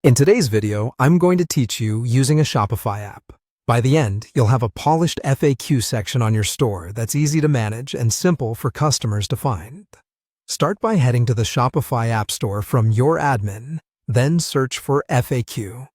In today's video, I'm going to teach you using a Shopify app. By the end, you'll have a polished FAQ section on your store that's easy to manage and simple for customers to find. Start by heading to the Shopify App Store from your admin, then search for FAQ.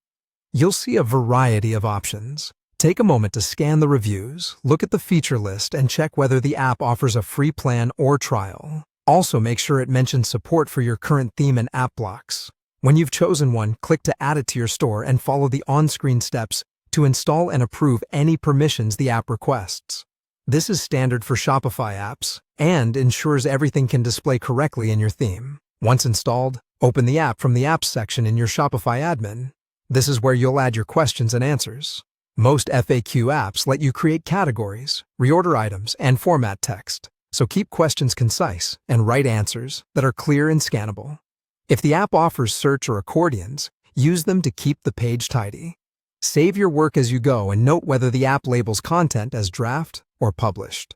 You'll see a variety of options. Take a moment to scan the reviews, look at the feature list, and check whether the app offers a free plan or trial. Also, make sure it mentions support for your current theme and app blocks. When you've chosen one, click to add it to your store and follow the on-screen steps to install and approve any permissions the app requests. This is standard for Shopify apps and ensures everything can display correctly in your theme. Once installed, open the app from the Apps section in your Shopify admin. This is where you'll add your questions and answers. Most FAQ apps let you create categories, reorder items, and format text, so keep questions concise and write answers that are clear and scannable. If the app offers search or accordions, use them to keep the page tidy. Save your work as you go and note whether the app labels content as draft or published.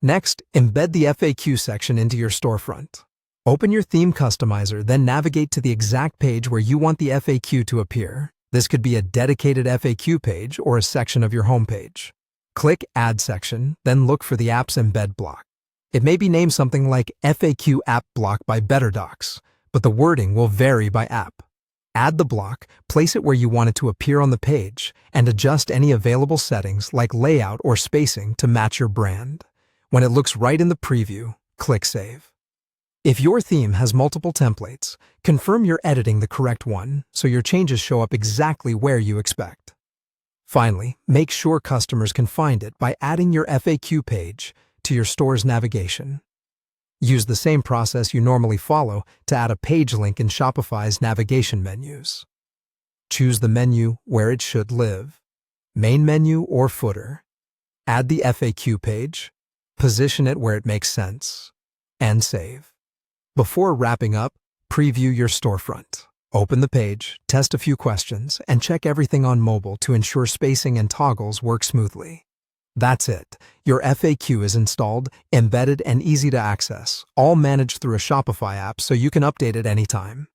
Next, embed the FAQ section into your storefront. Open your theme customizer, then navigate to the exact page where you want the FAQ to appear. This could be a dedicated FAQ page or a section of your homepage. Click Add Section, then look for the app's embed block. It may be named something like FAQ App Block by BetterDocs, but the wording will vary by app. Add the block, place it where you want it to appear on the page, and adjust any available settings like layout or spacing to match your brand. When it looks right in the preview, click Save. If your theme has multiple templates, confirm you're editing the correct one so your changes show up exactly where you expect. Finally, make sure customers can find it by adding your FAQ page to your store's navigation. Use the same process you normally follow to add a page link in Shopify's navigation menus. Choose the menu where it should live, main menu or footer. Add the FAQ page, position it where it makes sense, and save. Before wrapping up, preview your storefront. Open the page, test a few questions, and check everything on mobile to ensure spacing and toggles work smoothly. That's it. Your FAQ is installed, embedded, and easy to access, all managed through a Shopify app so you can update it anytime.